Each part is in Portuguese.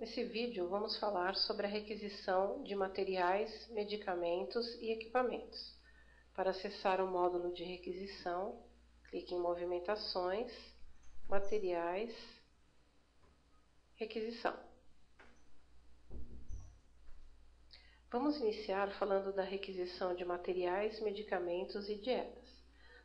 Nesse vídeo vamos falar sobre a requisição de materiais, medicamentos e equipamentos. Para acessar o módulo de requisição, clique em Movimentações, Materiais, Requisição. Vamos iniciar falando da requisição de materiais, medicamentos e dietas.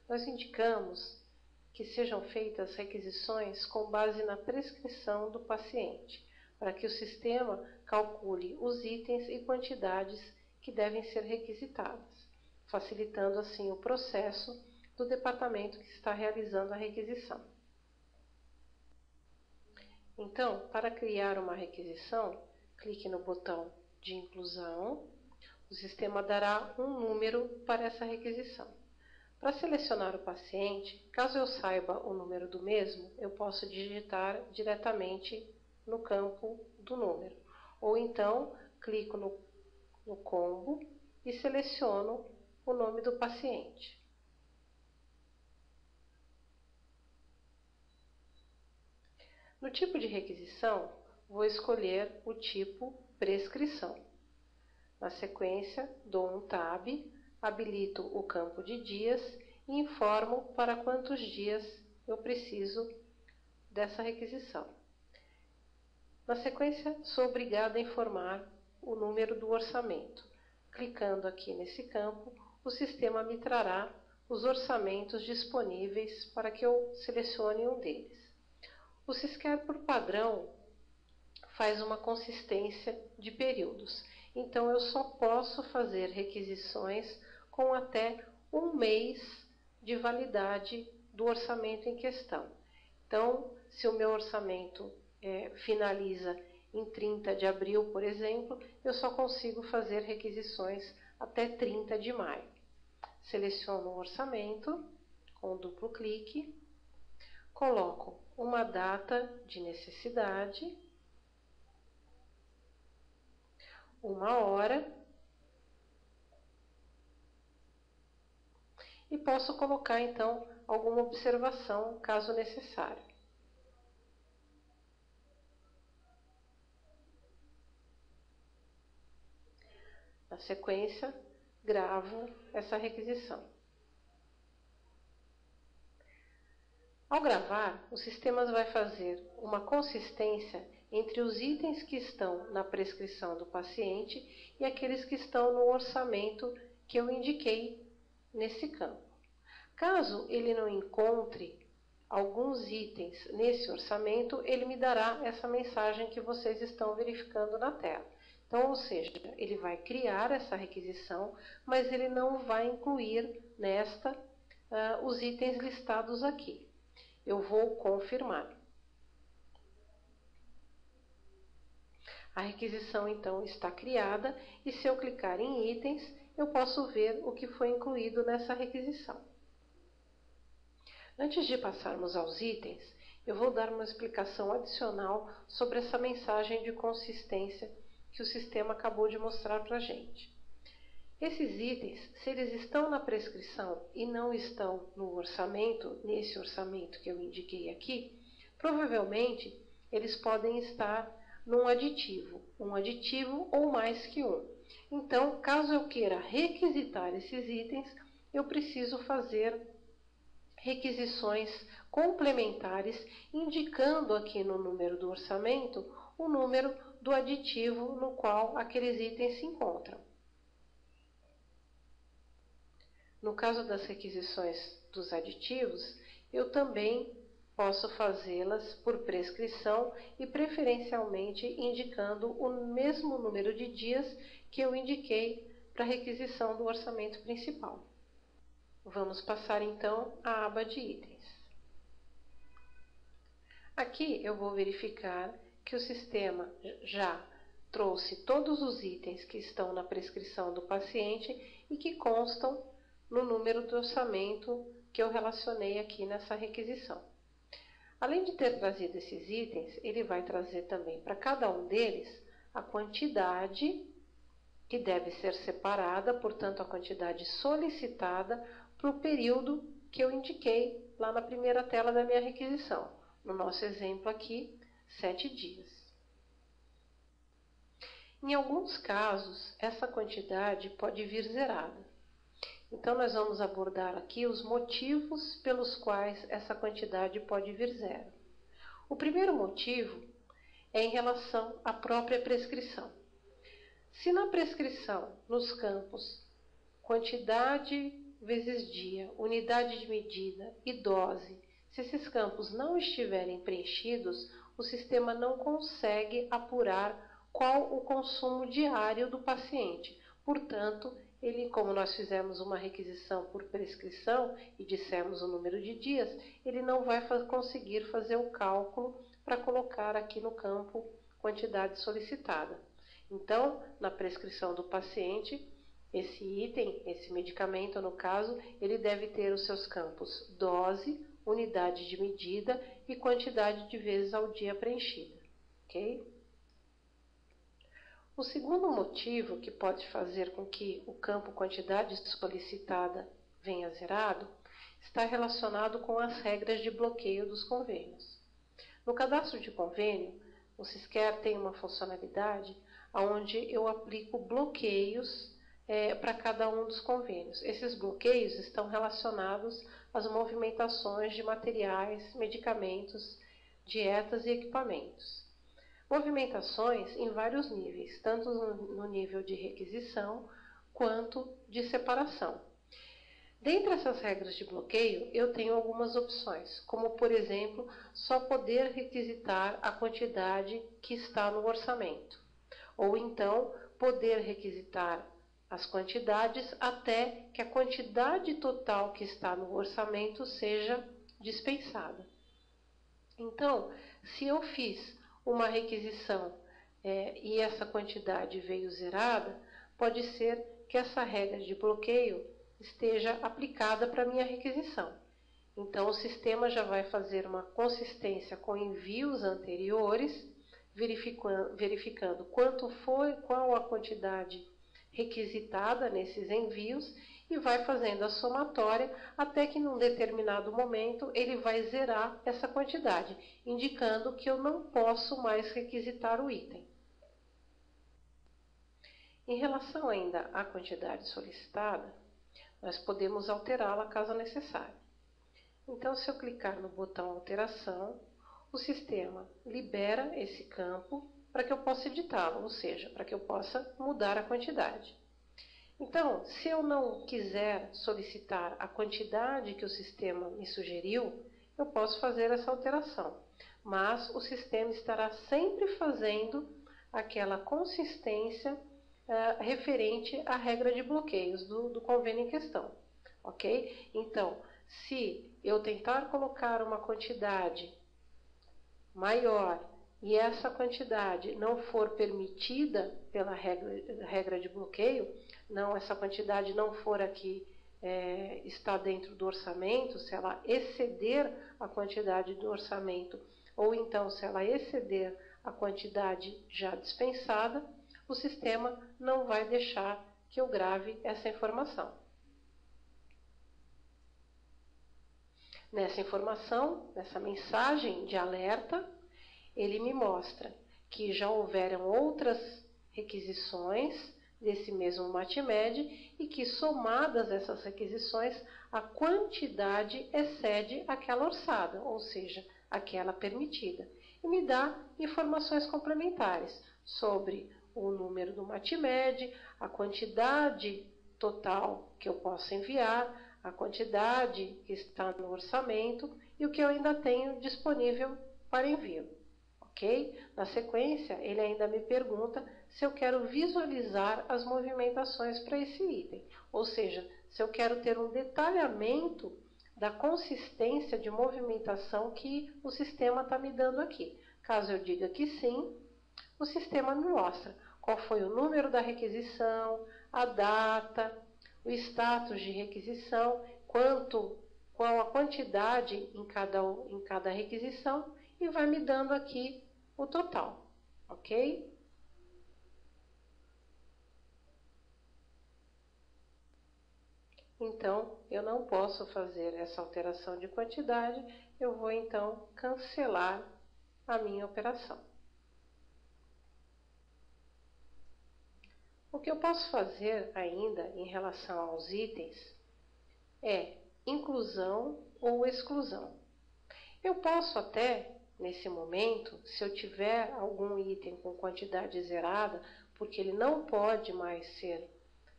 Nós indicamos que sejam feitas requisições com base na prescrição do paciente, para que o sistema calcule os itens e quantidades que devem ser requisitadas, facilitando assim o processo do departamento que está realizando a requisição. Então, para criar uma requisição, clique no botão de inclusão. O sistema dará um número para essa requisição. Para selecionar o paciente, caso eu saiba o número do mesmo, eu posso digitar diretamente no campo do número. Ou então, clico no combo e seleciono o nome do paciente. No tipo de requisição, vou escolher o tipo prescrição. Na sequência, dou um Tab, habilito o campo de dias e informo para quantos dias eu preciso dessa requisição. Na sequência, sou obrigada a informar o número do orçamento. Clicando aqui nesse campo, o sistema me trará os orçamentos disponíveis para que eu selecione um deles. O Sisquer, por padrão, faz uma consistência de períodos. Então, eu só posso fazer requisições com até um mês de validade do orçamento em questão. Então, se o meu orçamento finaliza em 30 de abril, por exemplo, eu só consigo fazer requisições até 30 de maio. Seleciono o orçamento com duplo clique, coloco uma data de necessidade, uma hora, e posso colocar então alguma observação caso necessário. Na sequência, gravo essa requisição. Ao gravar, o sistema vai fazer uma consistência entre os itens que estão na prescrição do paciente e aqueles que estão no orçamento que eu indiquei nesse campo. Caso ele não encontre alguns itens nesse orçamento, ele me dará essa mensagem que vocês estão verificando na tela. Então, ou seja, ele vai criar essa requisição, mas ele não vai incluir nesta os itens listados aqui. Eu vou confirmar. A requisição, então, está criada e se eu clicar em itens, eu posso ver o que foi incluído nessa requisição. Antes de passarmos aos itens, eu vou dar uma explicação adicional sobre essa mensagem de consistência que o sistema acabou de mostrar para a gente. Esses itens, se eles estão na prescrição e não estão no orçamento, nesse orçamento que eu indiquei aqui, provavelmente eles podem estar num aditivo, um aditivo ou mais que um. Então, caso eu queira requisitar esses itens, eu preciso fazer requisições complementares, indicando aqui no número do orçamento o número do aditivo no qual aqueles itens se encontram. No caso das requisições dos aditivos, eu também posso fazê-las por prescrição e preferencialmente indicando o mesmo número de dias que eu indiquei para a requisição do orçamento principal. Vamos passar então à aba de itens. Aqui eu vou verificar que o sistema já trouxe todos os itens que estão na prescrição do paciente e que constam no número do orçamento que eu relacionei aqui nessa requisição. Além de ter trazido esses itens, ele vai trazer também para cada um deles a quantidade que deve ser separada, portanto, a quantidade solicitada para o período que eu indiquei lá na primeira tela da minha requisição. No nosso exemplo aqui, 7 dias. Em alguns casos, essa quantidade pode vir zerada. Então, nós vamos abordar aqui os motivos pelos quais essa quantidade pode vir zero. O primeiro motivo é em relação à própria prescrição. Se na prescrição, nos campos, quantidade vezes dia, unidade de medida e dose, se esses campos não estiverem preenchidos, o sistema não consegue apurar qual o consumo diário do paciente. Portanto, como nós fizemos uma requisição por prescrição e dissemos o número de dias, ele não vai conseguir fazer o cálculo para colocar aqui no campo quantidade solicitada. Então, na prescrição do paciente, esse item, esse medicamento no caso, ele deve ter os seus campos dose, unidade de medida e quantidade de vezes ao dia preenchida, ok? O segundo motivo que pode fazer com que o campo quantidade solicitada venha zerado está relacionado com as regras de bloqueio dos convênios. No cadastro de convênio, o Sisquer tem uma funcionalidade onde eu aplico bloqueios para cada um dos convênios. Esses bloqueios estão relacionados às movimentações de materiais, medicamentos, dietas e equipamentos. Movimentações em vários níveis, tanto no nível de requisição quanto de separação. Dentre essas regras de bloqueio, eu tenho algumas opções, como, por exemplo, só poder requisitar a quantidade que está no orçamento, ou então poder requisitar as quantidades até que a quantidade total que está no orçamento seja dispensada. Então, se eu fiz uma requisição e essa quantidade veio zerada, pode ser que essa regra de bloqueio esteja aplicada para a minha requisição. Então, o sistema já vai fazer uma consistência com envios anteriores, verificando qual a quantidade requisitada nesses envios e vai fazendo a somatória até que num determinado momento ele vai zerar essa quantidade, indicando que eu não posso mais requisitar o item. Em relação ainda à quantidade solicitada, nós podemos alterá-la caso necessário. Então, se eu clicar no botão alteração, o sistema libera esse campo para que eu possa editá-lo, ou seja, para que eu possa mudar a quantidade. Então, se eu não quiser solicitar a quantidade que o sistema me sugeriu, eu posso fazer essa alteração, mas o sistema estará sempre fazendo aquela consistência referente à regra de bloqueios do convênio em questão, ok? Então, se eu tentar colocar uma quantidade maior e essa quantidade não for permitida pela regra de bloqueio, essa quantidade não for aqui, está dentro do orçamento, se ela exceder a quantidade do orçamento, ou então se ela exceder a quantidade já dispensada, o sistema não vai deixar que eu grave essa informação. Nessa informação, nessa mensagem de alerta, ele me mostra que já houveram outras requisições desse mesmo MATMED e que, somadas essas requisições, a quantidade excede aquela orçada, ou seja, aquela permitida. E me dá informações complementares sobre o número do MATMED, a quantidade total que eu posso enviar, a quantidade que está no orçamento e o que eu ainda tenho disponível para envio. Ok? Na sequência, ele ainda me pergunta se eu quero visualizar as movimentações para esse item, ou seja, se eu quero ter um detalhamento da consistência de movimentação que o sistema está me dando aqui. Caso eu diga que sim, o sistema me mostra qual foi o número da requisição, a data, o status de requisição, qual a quantidade em cada requisição e vai me dando aqui o total, ok? Então, eu não posso fazer essa alteração de quantidade, eu vou então cancelar a minha operação. O que eu posso fazer ainda em relação aos itens é inclusão ou exclusão. Eu posso até, nesse momento, se eu tiver algum item com quantidade zerada, porque ele não pode mais ser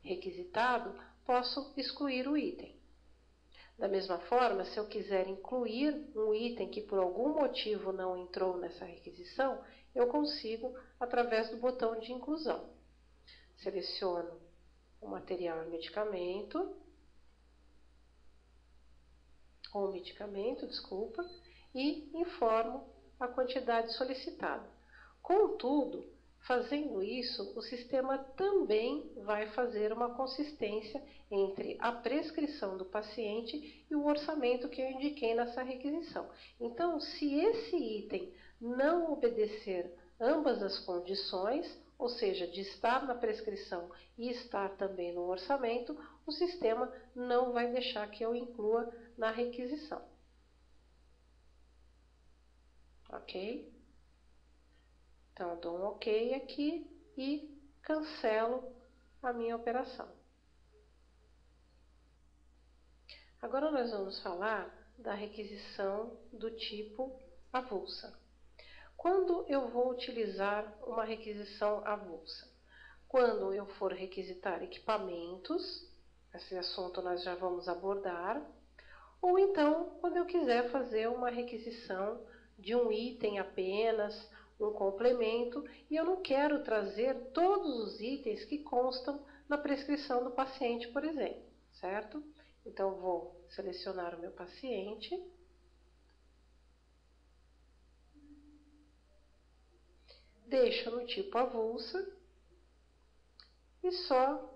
requisitado, posso excluir o item. Da mesma forma, se eu quiser incluir um item que por algum motivo não entrou nessa requisição, eu consigo através do botão de inclusão. Seleciono o material e medicamento, e informo a quantidade solicitada. Contudo, fazendo isso, o sistema também vai fazer uma consistência entre a prescrição do paciente e o orçamento que eu indiquei nessa requisição. Então, se esse item não obedecer ambas as condições, ou seja, de estar na prescrição e estar também no orçamento, o sistema não vai deixar que eu inclua na requisição. Ok? Então, eu dou um OK aqui e cancelo a minha operação. Agora nós vamos falar da requisição do tipo avulsa. Quando eu vou utilizar uma requisição avulsa? Quando eu for requisitar equipamentos, esse assunto nós já vamos abordar, ou então quando eu quiser fazer uma requisição de um item apenas, um complemento, e eu não quero trazer todos os itens que constam na prescrição do paciente, por exemplo, certo? Então, vou selecionar o meu paciente, deixo no tipo avulsa e só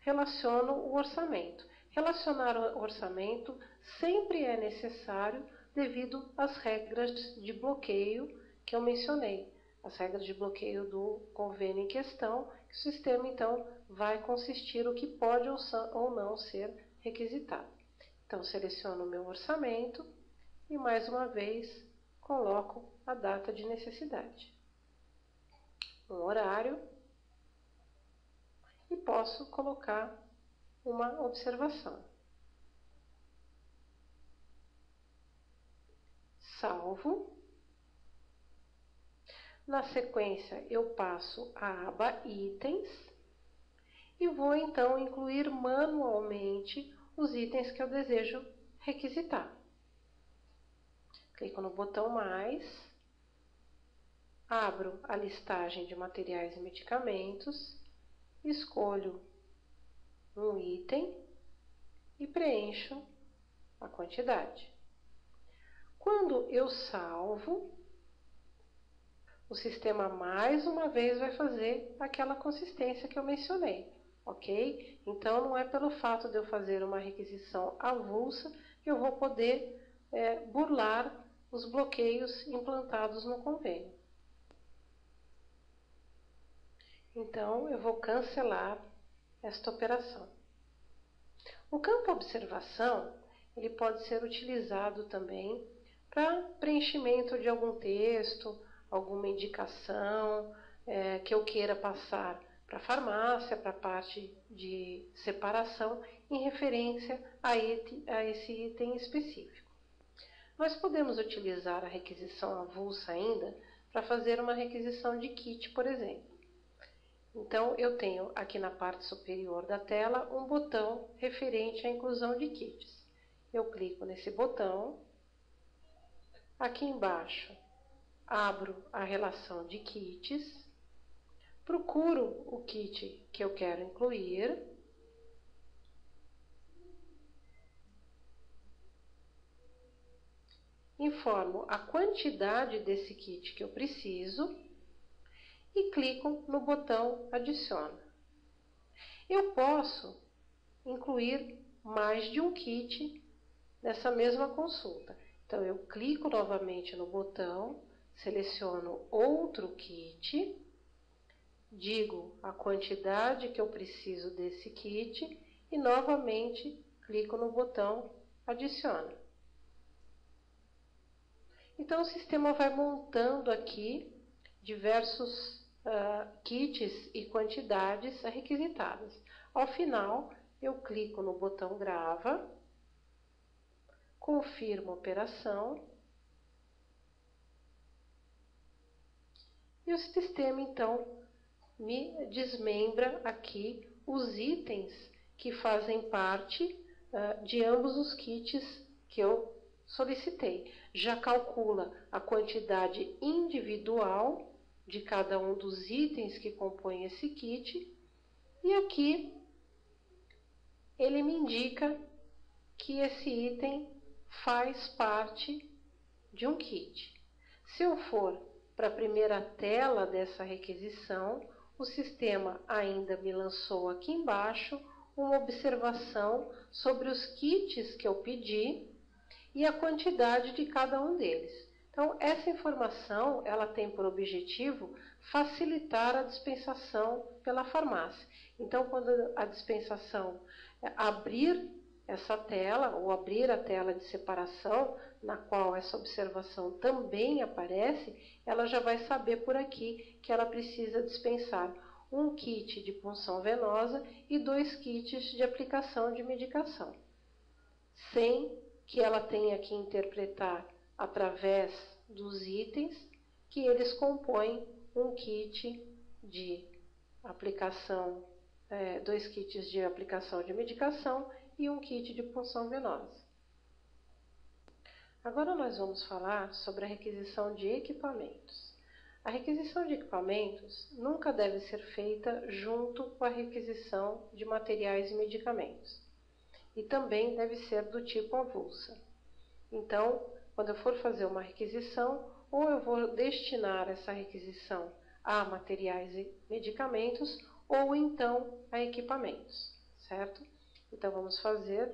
relaciono o orçamento. Relacionar o orçamento sempre é necessário devido às regras de bloqueio que eu mencionei, as regras de bloqueio do convênio em questão, que o sistema então vai consistir o que pode ou não ser requisitado. Então, seleciono o meu orçamento e mais uma vez coloco a data de necessidade, um horário e posso colocar uma observação. Salvo. Na sequência, eu passo a aba Itens e vou então incluir manualmente os itens que eu desejo requisitar. Clico no botão Mais, abro a listagem de materiais e medicamentos, escolho um item e preencho a quantidade. Quando eu salvo, o sistema mais uma vez vai fazer aquela consistência que eu mencionei, ok? Então, não é pelo fato de eu fazer uma requisição avulsa que eu vou poder burlar os bloqueios implantados no convênio. Então, eu vou cancelar esta operação. O campo observação, ele pode ser utilizado também para preenchimento de algum texto, alguma indicação que eu queira passar para a farmácia, para a parte de separação, em referência a esse item específico. Nós podemos utilizar a requisição avulsa ainda para fazer uma requisição de kit, por exemplo. Então, eu tenho aqui na parte superior da tela um botão referente à inclusão de kits. Eu clico nesse botão. Aqui embaixo, abro a relação de kits, procuro o kit que eu quero incluir, informo a quantidade desse kit que eu preciso e clico no botão Adiciona. Eu posso incluir mais de um kit nessa mesma consulta. Então, eu clico novamente no botão, seleciono outro kit, digo a quantidade que eu preciso desse kit e novamente clico no botão Adiciona. Então, o sistema vai montando aqui diversos kits e quantidades requisitadas. Ao final, eu clico no botão Grava, confirmo a operação e o sistema então me desmembra aqui os itens que fazem parte de ambos os kits que eu solicitei. Já calcula a quantidade individual de cada um dos itens que compõem esse kit e aqui ele me indica que esse item faz parte de um kit. Se eu for para a primeira tela dessa requisição, o sistema ainda me lançou aqui embaixo uma observação sobre os kits que eu pedi e a quantidade de cada um deles. Então, essa informação ela tem por objetivo facilitar a dispensação pela farmácia. Então, quando a dispensação abrir essa tela, ou abrir a tela de separação, na qual essa observação também aparece, ela já vai saber por aqui que ela precisa dispensar um kit de punção venosa e 2 kits de aplicação de medicação, sem que ela tenha que interpretar através dos itens que eles compõem um kit de aplicação, 2 kits de aplicação de medicação e um kit de punção venosa. Agora nós vamos falar sobre a requisição de equipamentos. A requisição de equipamentos nunca deve ser feita junto com a requisição de materiais e medicamentos. E também deve ser do tipo avulsa. Então, quando eu for fazer uma requisição, ou eu vou destinar essa requisição a materiais e medicamentos, ou então a equipamentos, certo? Então, vamos fazer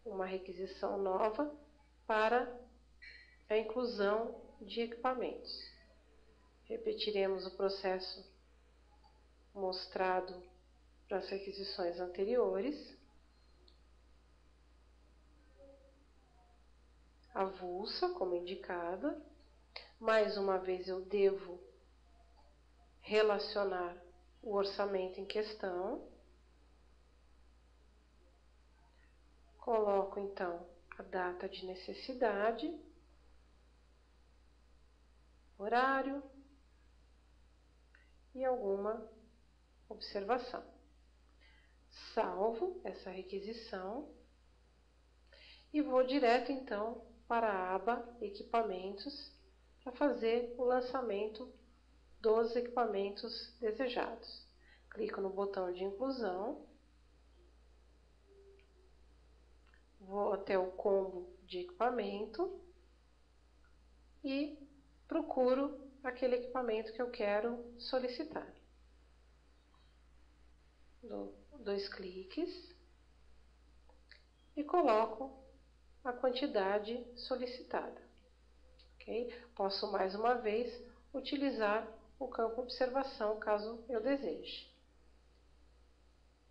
uma requisição nova para a inclusão de equipamentos. Repetiremos o processo mostrado para as requisições anteriores. Avulsa, como indicada. Mais uma vez eu devo relacionar o orçamento em questão. Coloco então a data de necessidade, horário e alguma observação. Salvo essa requisição e vou direto então para a aba Equipamentos para fazer o lançamento dos equipamentos desejados. Clico no botão de inclusão, vou até o combo de equipamento e procuro aquele equipamento que eu quero solicitar. Dou 2 cliques e coloco a quantidade solicitada. Okay? Posso mais uma vez utilizar o campo observação caso eu deseje.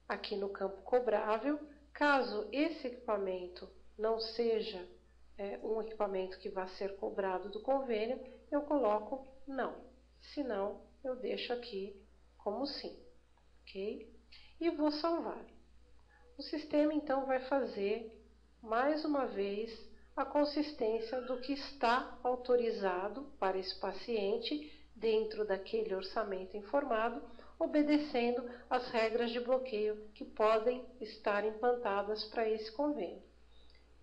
Aqui no campo cobrável, caso esse equipamento não seja um equipamento que vai ser cobrado do convênio, eu coloco não. Se não, eu deixo aqui como sim. Ok? E vou salvar. O sistema então vai fazer mais uma vez a consistência do que está autorizado para esse paciente dentro daquele orçamento informado, obedecendo às regras de bloqueio que podem estar implantadas para esse convênio.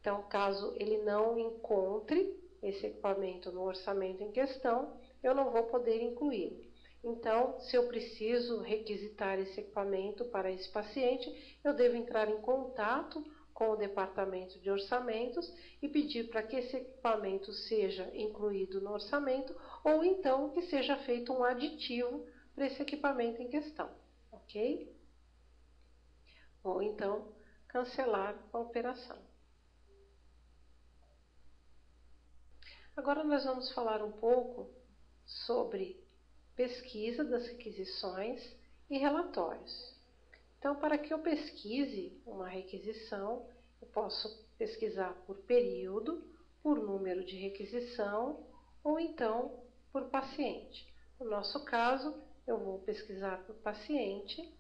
Então, caso ele não encontre esse equipamento no orçamento em questão, eu não vou poder incluí-lo. Então, se eu preciso requisitar esse equipamento para esse paciente, eu devo entrar em contato com o departamento de orçamentos e pedir para que esse equipamento seja incluído no orçamento ou então que seja feito um aditivo para esse equipamento em questão, ok? Ou então cancelar a operação. Agora nós vamos falar um pouco sobre pesquisa das requisições e relatórios. Então, para que eu pesquise uma requisição, eu posso pesquisar por período, por número de requisição ou então por paciente. No nosso caso, eu vou pesquisar por paciente.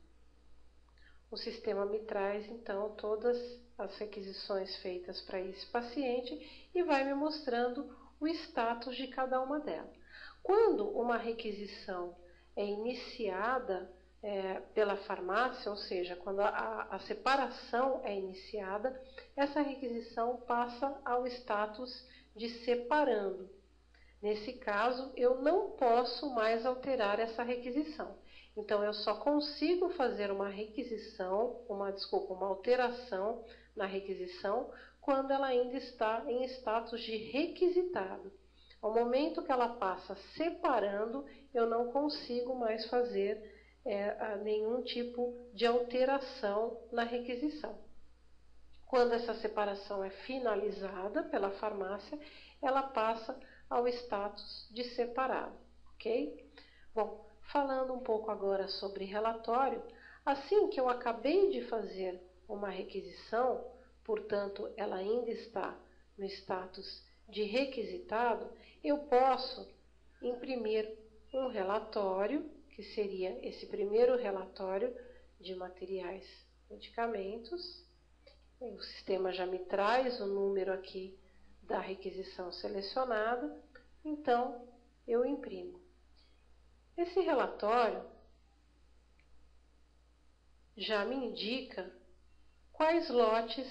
O sistema me traz, então, todas as requisições feitas para esse paciente e vai me mostrando o status de cada uma delas. Quando uma requisição é iniciada pela farmácia, ou seja, quando a separação é iniciada, essa requisição passa ao status de separando. Nesse caso, eu não posso mais alterar essa requisição. Então, eu só consigo fazer uma alteração na requisição quando ela ainda está em status de requisitado. Ao momento que ela passa separando, eu não consigo mais fazer nenhum tipo de alteração na requisição. Quando essa separação é finalizada pela farmácia, ela passa ao status de separado, ok? Bom, falando um pouco agora sobre relatório, assim que eu acabei de fazer uma requisição, portanto, ela ainda está no status de requisitado, eu posso imprimir um relatório, que seria esse primeiro relatório de materiais medicamentos. O sistema já me traz o número aqui da requisição selecionada, então eu imprimo. Esse relatório já me indica quais lotes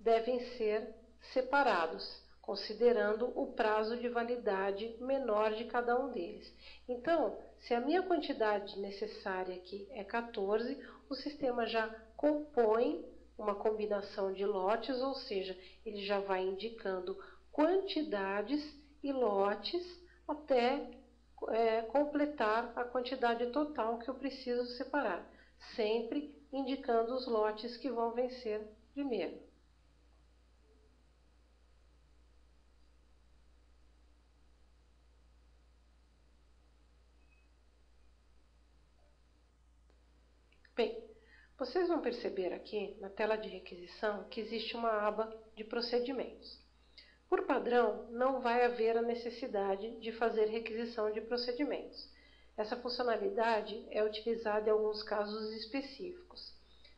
devem ser separados, considerando o prazo de validade menor de cada um deles. Então, se a minha quantidade necessária aqui é 14, o sistema já compõe uma combinação de lotes, ou seja, ele já vai indicando quantidades e lotes até completar a quantidade total que eu preciso separar, sempre indicando os lotes que vão vencer primeiro. Bem, vocês vão perceber aqui na tela de requisição que existe uma aba de procedimentos. Por padrão, não vai haver a necessidade de fazer requisição de procedimentos. Essa funcionalidade é utilizada em alguns casos específicos,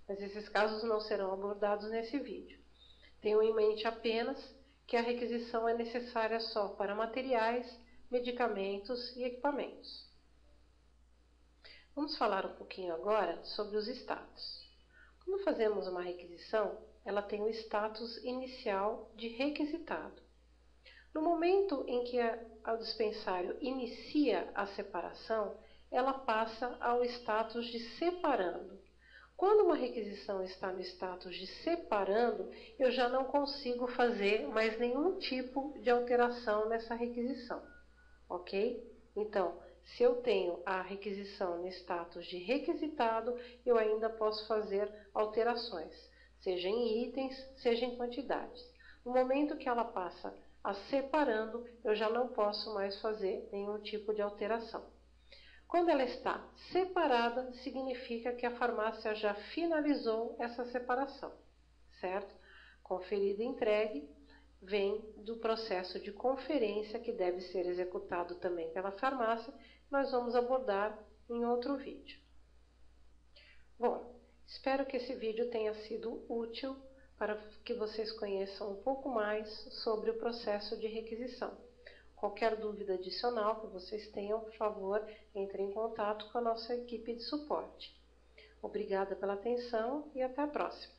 mas esses casos não serão abordados nesse vídeo. Tenham em mente apenas que a requisição é necessária só para materiais, medicamentos e equipamentos. Vamos falar um pouquinho agora sobre os status. Quando fazemos uma requisição, ela tem o status inicial de requisitado. No momento em que o dispensário inicia a separação, ela passa ao status de separando. Quando uma requisição está no status de separando, eu já não consigo fazer mais nenhum tipo de alteração nessa requisição, ok? Então, se eu tenho a requisição no status de requisitado, eu ainda posso fazer alterações, seja em itens, seja em quantidades. No momento que ela passa a separando, eu já não posso mais fazer nenhum tipo de alteração. Quando ela está separada, significa que a farmácia já finalizou essa separação, certo? Conferido e entregue vem do processo de conferência que deve ser executado também pela farmácia, nós vamos abordar em outro vídeo. Bom, espero que esse vídeo tenha sido útil para que vocês conheçam um pouco mais sobre o processo de requisição. Qualquer dúvida adicional que vocês tenham, por favor, entre em contato com a nossa equipe de suporte. Obrigada pela atenção e até a próxima.